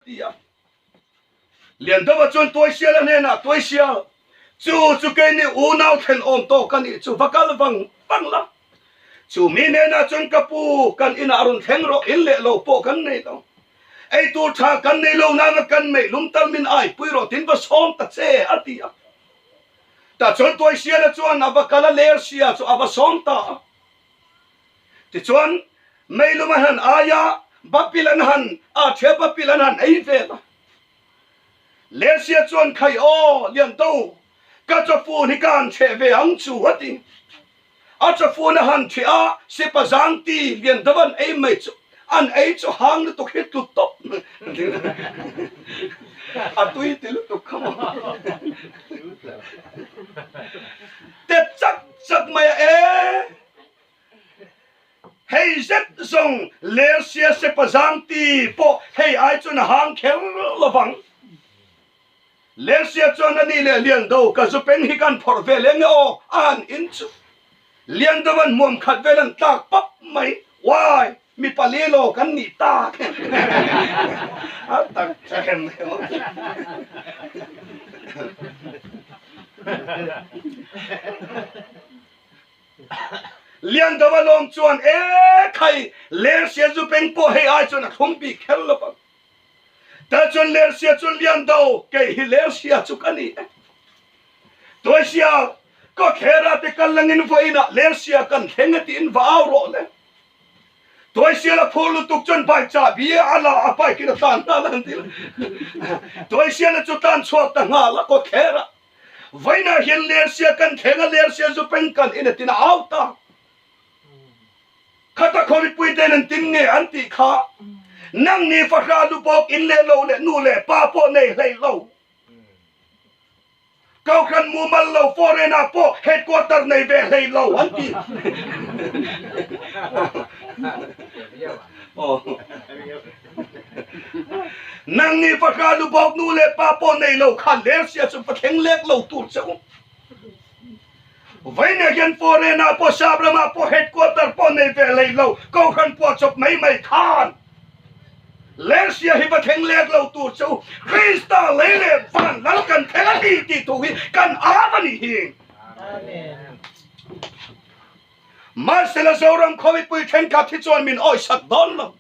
tia liền đó mà chôn tôi xia là nên à tôi xia chú cái này u nào thành ôm to cái này chú vakal vang la chú mi nên à chôn kapu kan in arun theng ro in le lo po kan này đâu ai tu tha kan này lo na kan mày lum tal min ai pui ro tin ba som ta che atia ta chôn tôi xia là chôn avakala ler xia chú avasom ta thì chôn mày lum han aya bapilan han a che bapilan han ai ve la lẽ xia chôn khai o liền đâu các cho phu ni can che về ang chu hati a cho phu na han thia se pa giang ti liền dawan ai mai chu an ai chu hang lu to khit tu top a tui ti lu to kham tep chắc mai hey zet zong lẽ xia se pa giang ti po hey ai chu na hang khel lovang lẽ xia cho nên là liền đầu cả số bên hi can phở về lên ô an in chu liền đầu vẫn muộn khát về lần tạc bắp mấy why mi palilo kan ni ta tạc xem liền đầu lom chuan khai lẽ xia số bên po hay ai cho nó không bị khel lo ta chôn lẽ xia chôn liền đầu cái hi lẽ xia chu cái này tôi xia có khe ra thì cần lăng in vậy nè lẽ xia cần khen cái tin vào rồi đấy tôi xia là phô lu tục chôn bài trả bia ala bài kia tan ta lần đi tôi xia là chu tan chuột ta ngà là có khe ra vậy nè hiện lẽ xia cần khen cái lẽ xia chu bên cần in tin áo ta khata khori pui tên tin nghe anh ti kha năng ni phát ra lu bọc in lệ lâu lệ nu lệ pa po này lệ lâu câu khăn mua mal lâu foreigner po headquarter này về lệ lâu anh chị năng ni phát ra lu bọc nu lệ pa po này lâu khăn lệ xia sum phát heng lệ lâu tu châu vậy nên hiện foreigner po sabrama po headquarter po này về lệ lâu câu khăn po chụp mấy khan lẽ xia hi ba theng lek lo tu châu Krista lấy lệ van lal kan thela đi ti tu hi kan avani hi amen ma sela zoram khowi pui then ka thi chon min oi sak don lo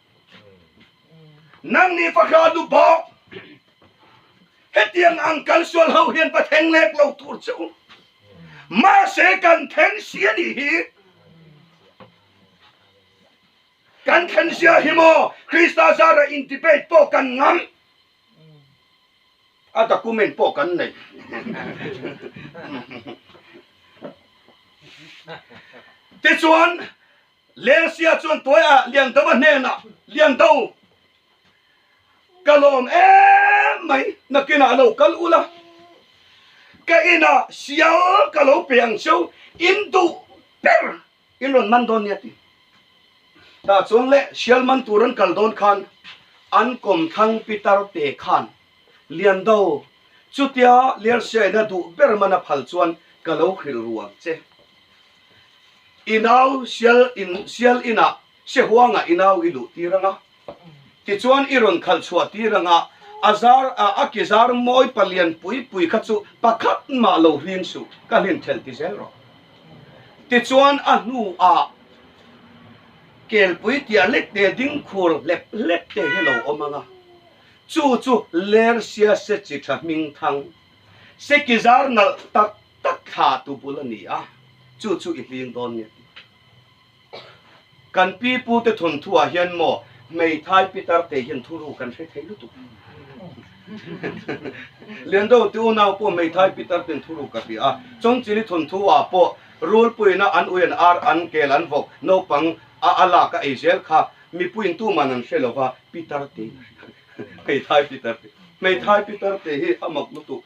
nang ni fa kha du ba hetiang angkal sual hau hian ba theng lek lo tu châu ma se kan theng sia ni hi kan khen sia himo Krista zara in debate po kan ngam ata kumen po kan nei te chuan le sia chuan toya liang dawa ne na liang dau kalom mai nakina lo kal ula ka ina sial kalo piang show indu per inon mandon yati ta chon le sialman turan kaldon khan an kom thang pitar te khan lian do chutia ler se na du ber mana phal chuan kalo khil ruang che inaw sial ina se huanga inaw ilu tiranga ti chuan iron khal chhuat tiranga azar akizar moi palian pui khachu pakhat ma lo ring su kalin thel ti zero ti chuan anu kel pui tia lek te ding khur lep te hello omanga chu ler sia se chi tha ming thang se kizar na tak tha tu bulani a chu I ling don ni kan pi pu te thon thua hian mo mei thai pitar te hian thuru kan thei lu tu lendo tu na po mei thai pitar ten thuru ka pi a chong chini thon thua po rule puina an uyan ar an kel an vok no pang ala ka ezel kha mi puin tu manan shelowa pitar te mei thai pitar te hi amak lu tu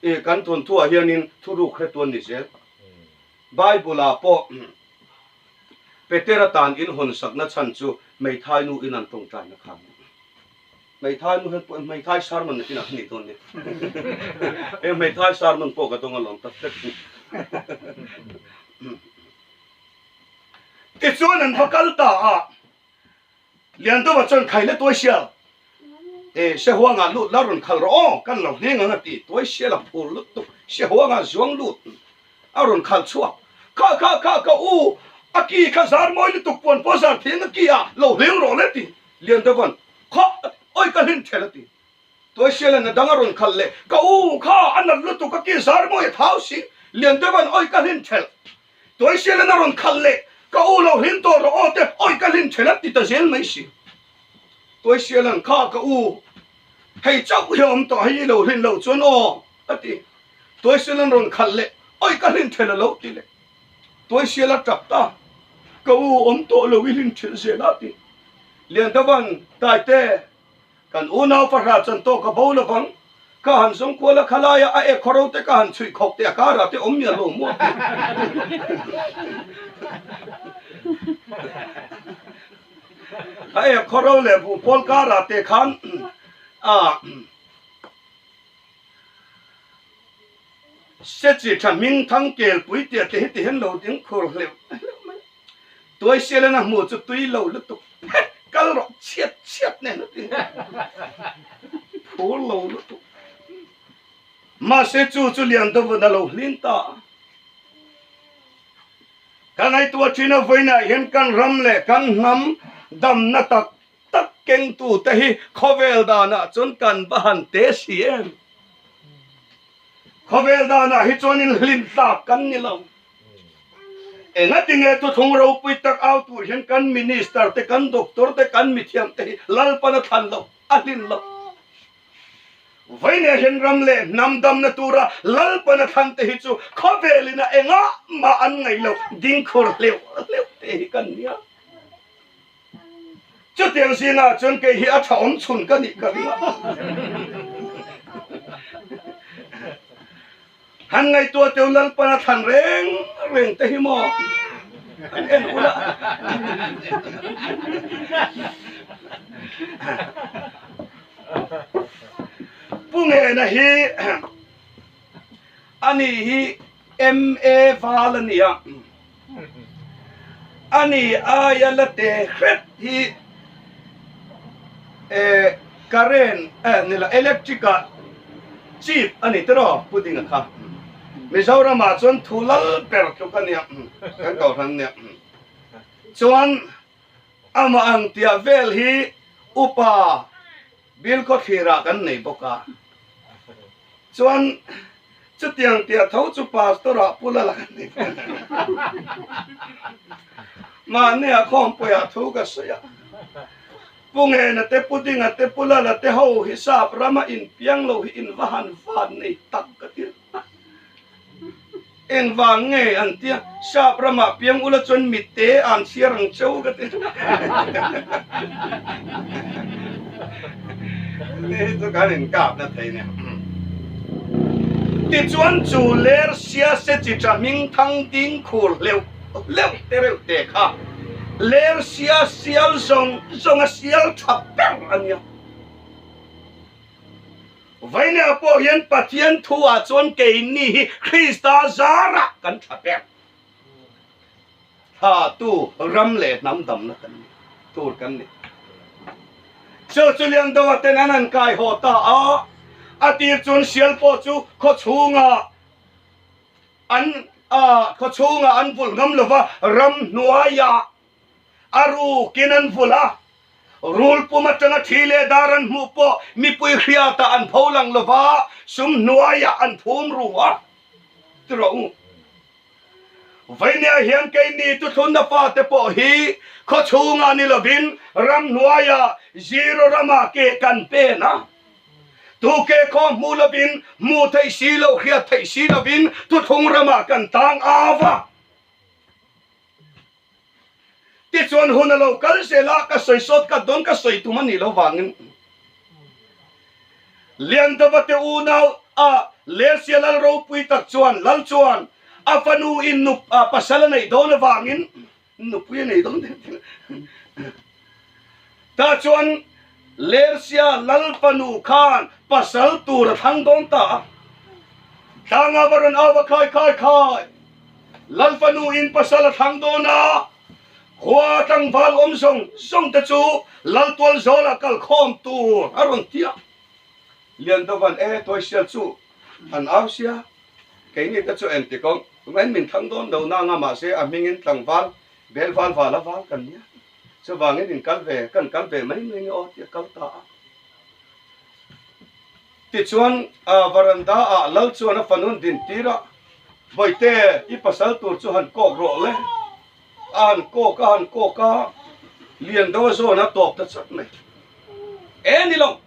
e kan thon thua hianin thuru khreton ni sel bible a po petera tan in hon sakna chan chu mei thai nu in an tong tai na kham mei thai nu hen mei thai sarman ni na ni ton ni e mei thai sarman po ka tong alom tak tak ke chuan an vakal ta a lian to ba chon khai le to sia se huanga lut la ron khal ro kan lo hling nga ti toy se la phul lut tu se huanga zuang lut aron khal chua ka u aki kha zar moi lut tu pon po zar thing ki a lo hling ro le ti lian da van kha oi ka hin thela ti toy se la na dangaron khal le ka u kha an lut tu ka ki zar moi thau si lian da van oi ka hin thel toy se la na ron khal le ka u lo hin to ro o te oi ka hin thela ti ta zel mai si tôi xưa lần kha cả u hay cháu hiểm to hay lâu hin lâu chuan o ati tôi xưa lần ron khal le oi ka hin thela lo ti le tôi xưa la trap ta ka u to lo hin thel se la ti lian da van tai te kan u nau pa ra chan to ka bo lo vang ka han song ko la khala ya a e khoro te ka han chui khok te ka ra te ya lo mo ai khoro le bu pol ka ra te khan sẽ chỉ thằng minh thăng kể buổi tiệc thì hen lâu tiếng khổ liệu tôi sẽ lên làm một chút tuy lâu lúc tục cái đó chết này nó thì khổ lâu lúc tục mà sẽ chú liền đâu vào lâu liên ta cái này tôi chỉ nói với này hiện căn ram lệ căn nắm đầm na tắc keng tu te hi khovel da na chon kan bahan te siem khovel da na hi chonin hlin ta kan ni lo enga tinge to thong ro pui tak out tu hian kan minister te kan doctor te kan mithiam te lal pana than lo atin lo vai ne hian ram le nam dam na tura lal pana than te hi chu khovelina enga ma an ngai lo ding khor leu te hi kan nia chứ tiền gì nào chân cái hiện thảo chun cái gì cái hàng ngày tua tiêu lần pana thành rèn tây mò em ula bung hè na hi ani hi MA valania ani ayalate khet hi current nila electrical chip ani tero puding kha Mizoram ma chon thulal per tu kan ya kan ko than ne chuan ama ang tia vel hi upa bil ko khira kan nei boka chuan chu tiang tia thau chu pastor a pula la kan nei ma ne a khom po ya thu ka soya punge na te puting a te pula la te ho hisap rama in piang lo hi in vahan van nei tak ka tir en wang nge an tia sap rama piang ula chon mit te an siarang chau ka tir ne to kan in kap na thei ne ti chuan chu ler sia se chi cha ming thang ding khur leu te reu te kha ler sia sial zong a sial thap per ania vai ne apo hian pathian thua chon ke ni Krista zara kan thap per ha tu ram le nam dam na kan tur kan ni chu lian do ten anan kai ho ta a atir chun sial po chu kho chunga an vul ngam lova ram nuaya aru kinan vula rul pumatanga thile daran mu po mi pui khriata an pholang lova sum nuaya an phum ruwa tro vainia hian ke ni tu thun na pa te po hi kho chunga ni lovin ram nuaya zero rama ke kan pe na tu ke ko mu lovin mu thai si lo khia thai si lovin tu thung rama kan tang ava ti chuan hun lo kal se la ka soi sot ka don ka soi tu mani lo wangin lian da bate u nau a le sia lal ro pui tak chuan lal chuan a fanu in nu pasala nei don wangin nu pui nei don ta chuan lersia lal panu khan pasal tur thang don ta tanga baron awa khai lal panu in pasal thang dona hoa tăng val song song ta chu lal tual zola kal khom tu aron tia lian to van toi sia chu an au sia cái này ta chu em ti kong men min thang don do na nga ma se a mingin tang val bel val vala val kan nia chu wangin in kal ve mai mai o ti kal ta ti chuan varanda a lal chuan a fanun din tira boite i pasal tur chu han kok ro le an ko ka lian do zo na top ta chat mai ni long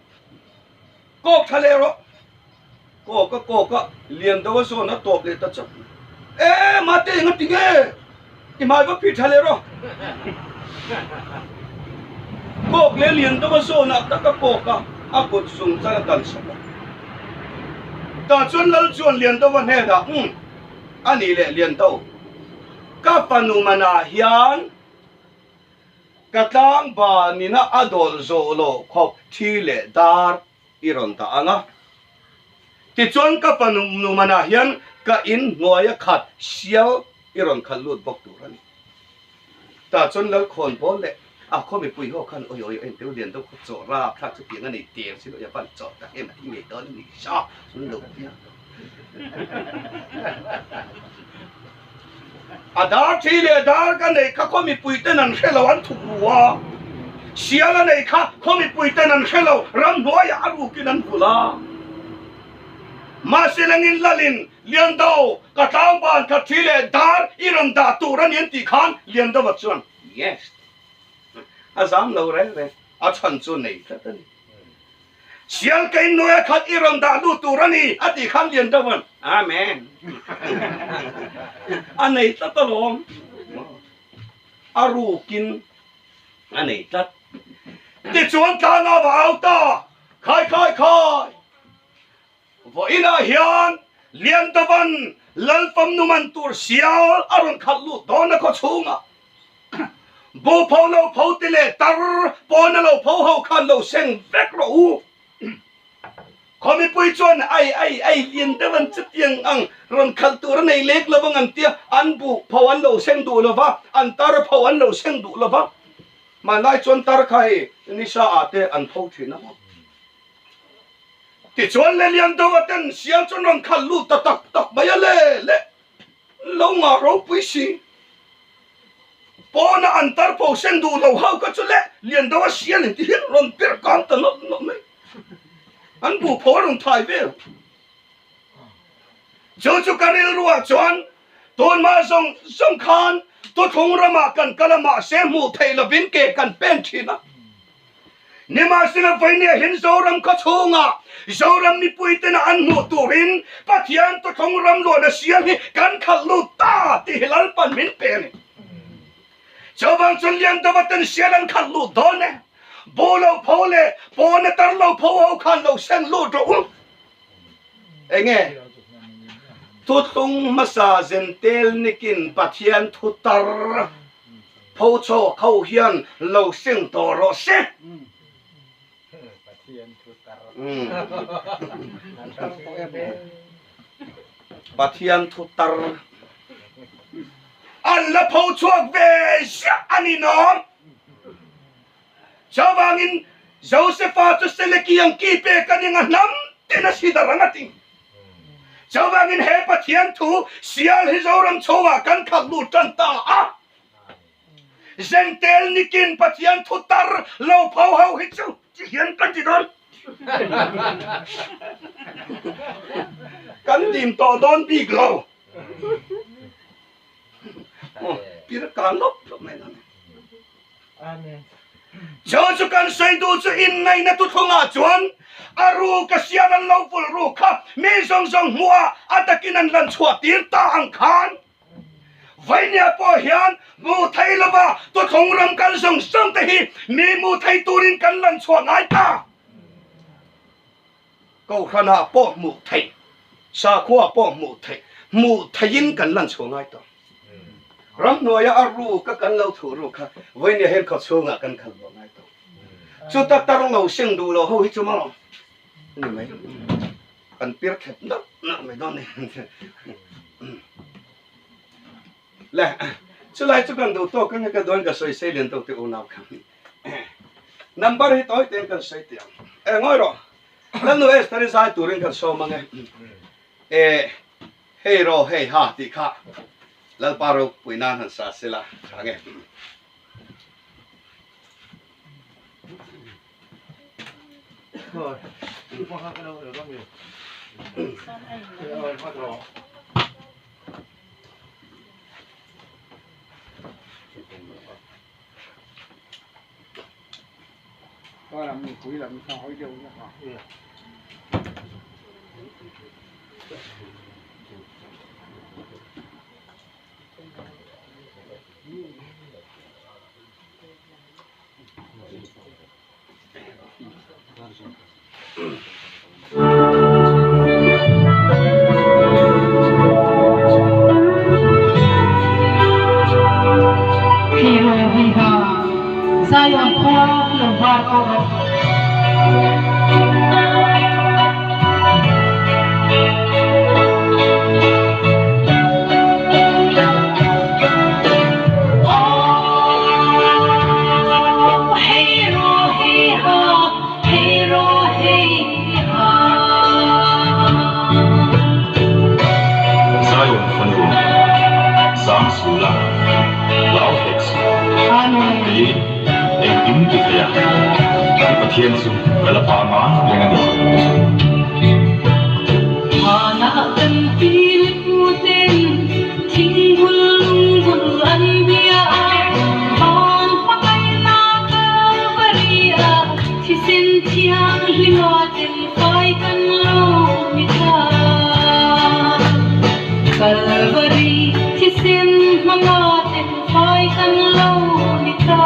kok thale ro ko ka lian do zo na top le ta chat mate ngati nge i mai ba pi thale ro kok le lian do zo na ta ka ka a ko sung cha dal sa ta chuan lal chuan lian do van he da ani le lian do ka panumana hian katang ba nina adol zolo khop thile dar iron ta anga ti chuan ka panumana hian ka in ngoya khat sial iron khalut bok turani ta chuan lal khon bol le a khomi pui ho khan oi en teu lian do kho cho ra thak chu piang ani tiang si lo ya pan cho ta em ti nge don ni sa sun lo pia adar thile dar ka nei kha khomi pui ten an khelo an thu wa siala nei kha khomi pui ten an khelo ram noya aru kinan pula ma selangin lalin lian do ka tang ban ka thile dar iron da turan yen ti khan lian do chuan yes azam lo re a chan chu nei ta ni sial kai noya khat iron da lu turani ati khan lian do wan amen anei ta talom arukin anei ta ti chuan ta na ba ta khai vo ina hian lian do ban lalpam numan tur sial aron khalu dona ko chunga bo phau lo phau tile tar pon lo phau ho khan lo seng vek ro u khomi pui chuan ai lian de van chutiang ang ron khal tur nei lek lo bang an tia an bu phau an lo seng du lo va an tar phau an lo seng du lo va ma lai chuan tar khai ni sa ate an phau thina ti chuan le lian do waten sial chuan ron khal lu ta tak ba ya le lo nga ro pui si pona an tar phau seng du lo hau ka chu le lian do sial ni ti ron per kan ta no mai an bu phau ron thai ve chu karil ruwa chuan ton ma song khan to thong rama kan kalama se mu thei lo vin ke kan pen thina nima sina faine hin zoram ka chunga zoram mi puitena an mu turin pathian to thong ram lo na sial ni kan khalu ta ti hilal pan min pen chawang chun lian do batan sial an khalu done bolo phole pone tar lo pho khan lo sen lo do enge tu thung masa zentel nikin pathian thu tar pho cho khau hian lo sing to ro se pathian thu tar an la pho chuak ve sha ani nom chawangin Josepha to seleki ang kipe kaninga nam tinasidarangating chawangin he pathian thu sial hizoram chowa kan khalutan ta a zentel nikin pathian thu tar lo phau hau hichu chi hian kan ti don kan dim to don big lo pira kan lop mai na amen Jojo kan say do sa inay na tutunga chuan aru kasyanan law ful ru ka mi zong mua atakinan lan chua tirta ang khan vainya po hian mu thai lova tutung ram kan song tahi mi mu thai turin kan lan chua ngai ta câu khana po mu thai sa khua po mu thayin kan lan chua ngai ta ram noya aru ka kan lo thu ru kha vainya hen kho chunga kan khal lo ngai to chu ta tar lo sing du lo ho hi chu ma lo ni mai kan pir khet na mai don ni le chú lại chú cần đầu to cái đón cái soi xây liền đầu tiêu nào khăm number hi tối tên cái soi tiền ngồi rồi lần nữa tari sai turin cái soi mang hey ro hey ha ti kha lal paro puinan han sa sila khange rồi qua hai cái đâu được không nhỉ rồi phát rồi coi làm mình quý làm sao hỏi đâu nhá Zion Choir Lovato. Thiên su và là phá má dengan Mana kan pilikutin tinggul gul anbiya han pakai na kalvaria tisin tiang liwatin fai kan lo mita kalvari tisin mangatin fai kan lo mita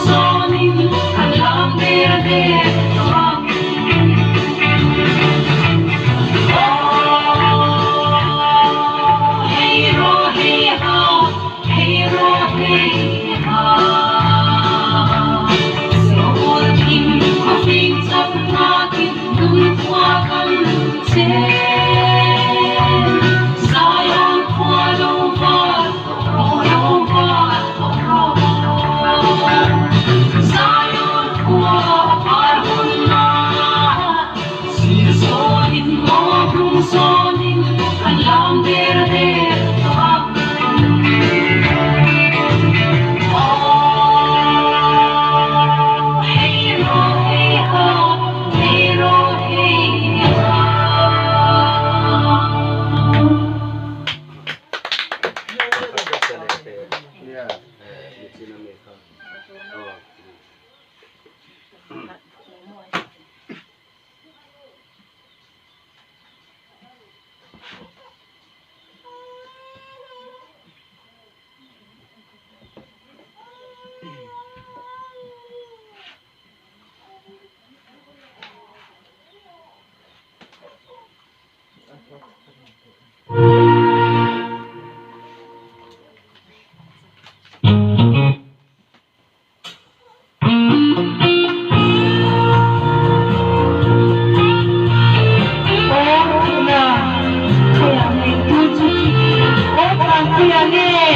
Song Alam der hey ho, hey ho, hey ro, hey ho. Yeah.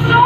So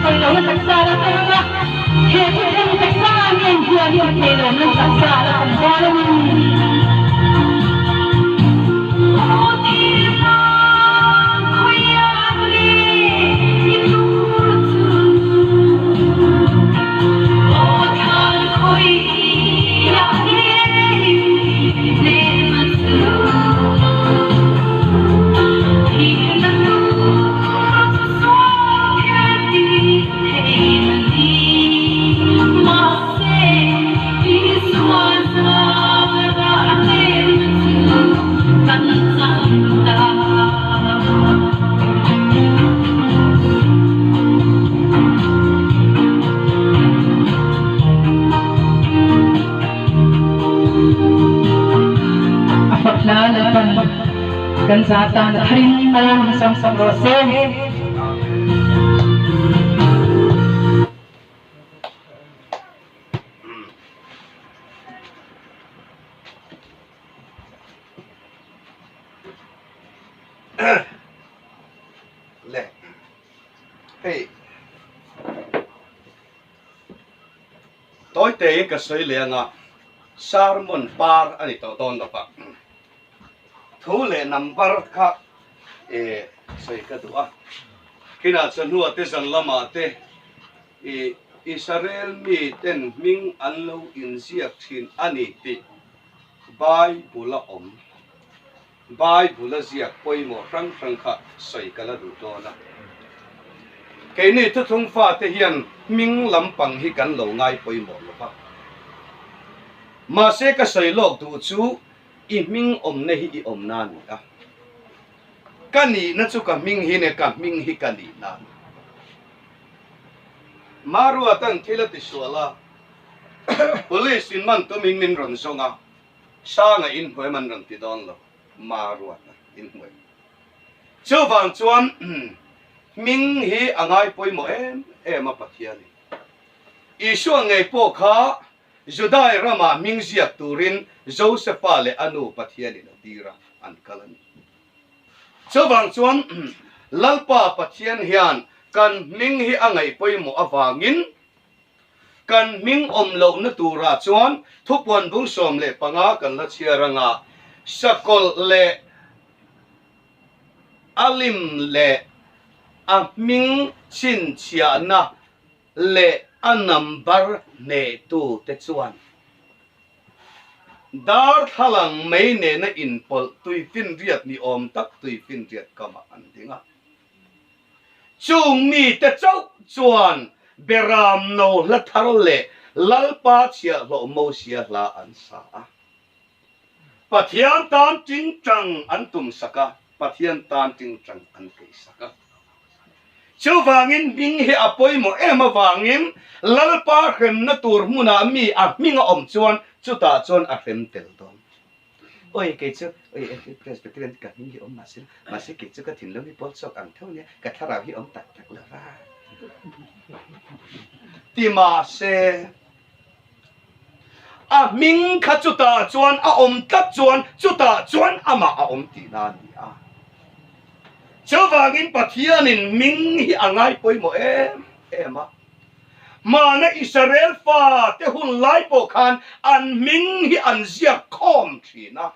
soi lo na sa la ta he he ta sa nien dia dia he lo na sa la ta ba lo o ti na khoi ya ni ni lu tu o than khoi ya ni ne ma tu he na lu so can be ma se is was ra ne tu kan sa Lalaban kan sa tan harin na sang rose lệ hey tối tế cái sấy liền à sarmon par anh to ton đó pa thu lệ number khác sấy cái đó khi nào chân hùa tê chân lama tê Israel mi ten ming an lo in siak thin ani ti Bible om Bible siak poi mo rang kha soi kala du to na cái này thu thung pha te hian ming lampang hi kan lo ngai poi mo lo pa mà sẽ cái soi lok du chu i ming om ne hi i om na ni a kani na chu ka ming hi ne ka ming hi kani na maru atan thila ti suala police in man to ming min ron songa sa nga in hoi man ron ti don lo maru atan in hoi chu wang chuan ming hi angai poi mo em a pathiani isu ngai po kha Judai Rama ming ziak turin Josepha le anu pathiani na tira an kalani chu wang chuan lalpa pathian hian kan ming hi angai poi mo awangin kan ming om lo na tura chuan thupon bung som le panga kan la chiaranga sakol le alim le a ming chin chia na le a number ne tu te chuan dar thalang mai ne na in pol tui fin riat ni om tak tui fin riat kama an dinga chung mi te chau chuan beram no la thar le lalpa chia lo mo sia la an sa pathian tan ting chang an tum saka pathian tan ting chang an ke saka chu wangin ming hi apoi mo ema wangin lalpa khem na tur muna mi a minga om chuan chuta chuan a khem tel don oi ke chu oi presbyterian ka ming hi om ma se ke chu ka thin lo ni pol chok ang thau ne ka thara hi om tak tak la ra ti ma se a ming kha chuta chuan a om tak chuan chuta chuan ama a om ti na ni a Chawagin pathianin ming hi angai poi mo ema mana Israel fa te hun lai po khan an ming hi an zia khom thina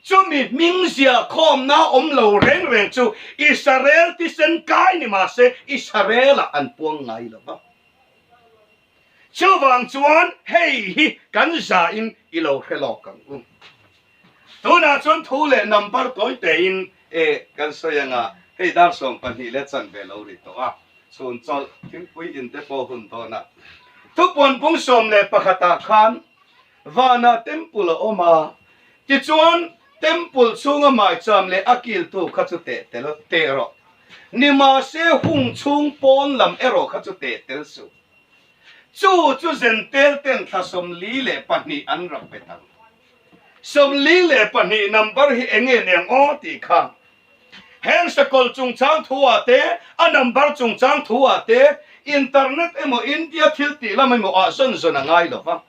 chumi ming zia khom na om lo reng reng chu Israel ti sen kai ni ma se Israel an puang ngai lo ba chawang chuan hei hi kan za in ilo hello kang tuna chuan thule number toi te in kan soyanga hei dar som pani le chan be lo ri to a chun chol thim pui in te po hun to na thupon pung som le pakhata khan wana temple oma ti chuan temple chunga mai cham le akil tu khachu te telo tero nima se hung chung pon lam ero khachu te tel su chu zen tel ten thasom li le pani an ram petang som li le pani number hi enge neng o ti kha heng sakol chung chang thua te a number chung chang thua te internet emo India thil ti la mai mo a son zon angai lo fa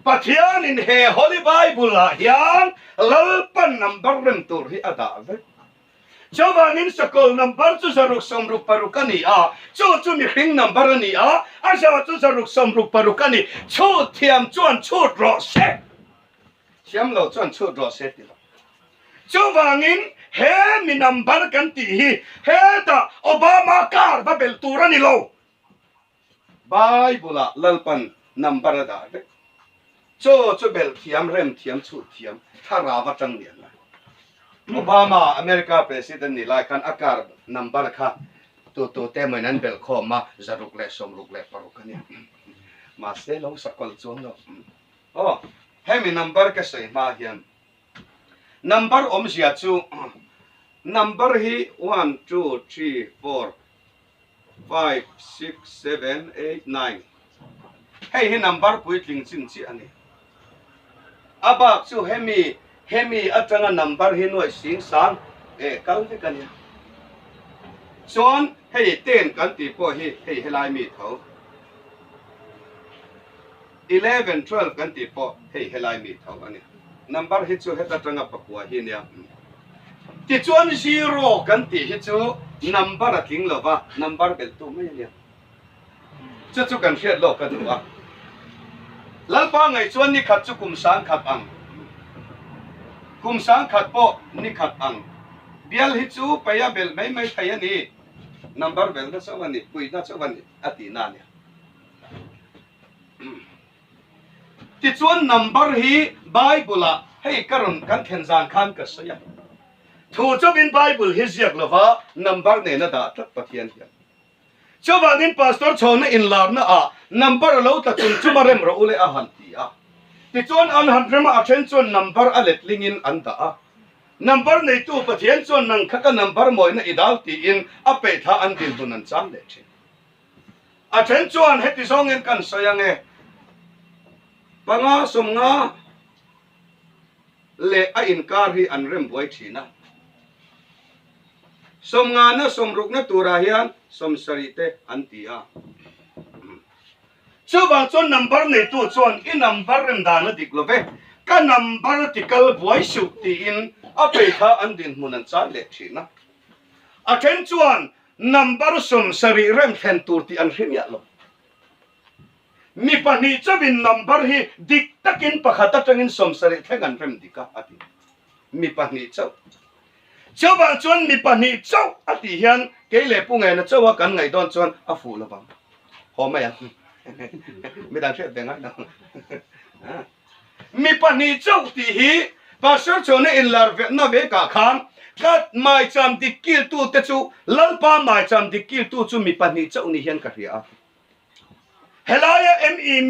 pathian in he holy bible la hian lalpan number rem tur hi ada ve cho vangin sakol number chu zaruk somruk parukani a chu mi hring number ani a asawa chu zaruk somruk parukani chu thiam chuan chu ro se thiam lo chuan chu ro se ti chu vangin he mi number kan ti hi he ta Obama car ba bel turani lo Bible lalpan number da de chu bel thiam rem thiam chu thiam thara wa tang lian Obama America president ni lai kan akar number kha to te mai nan bel kho ma zaruk le somruk le parukani ma se lo sakol chuan lo oh hemi number ka sei ma hian number om sia chu number hi 1 2 3 4 5 6 7 8 9 hey hi number puitling chin chi ani abak chu hemi atanga number hi noi sing sang kal te kan ya chuan hei ten kan ti po hi hei helai mi tho 11 12 kan ti po hei helai mi tho ani number hi chu heta tanga pakua hi nia ti chuan 0 kan ti hi chu number atling lova number bel tu mai nia chu kan hiat lo ka du a lalpa ngai chuan ni khat chu kum sang khat ang kum sang khat po ni khat ang bial hi chu paya bel mai mai thaya ni number bel na sawani pui na sawani ati na ne ti chuan number hi Bible a hei karon kan khenjang khan ka saya thu chobin Bible hi ziak lova number ne na da tak pathian hian chobangin pastor chona in lar na a number lo ta chun chumarem ro ule a han ti a ti chuan an han rema a then chuan number a letlingin an da a number nei tu pathian chuan nang khaka number moina idal ti in a pe tha an din tunan cham le thi a then chuan heti songen kan soyange panga somnga le a inkar hi an rem boi thina somnga na somruk na tura hian somsarite antia chuba chon number nei tu chon in number rem dana diklove ka number tikal boi su ti in a pe tha an din munan cha le thina a then chuan number somsari rem thlen tur ti an hrim ya lo mi pani chabin number hi dik takin pakhata tangin somsari thengan rem dika ati mi pani chaw choba chuan mi pani chaw ati hian keile pungai na chawa kan ngai don chuan a fu lo bang homa ya mi dan thre benga na mi pani chaw ti hi pastor chone in lar ve na ve ka khan kat mai cham dikil tu te chu lalpa mai cham dikil tu chu mi pani chaw ni hian ka ria helaya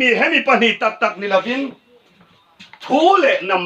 mi hemi pani tak tak ni lavin thule nam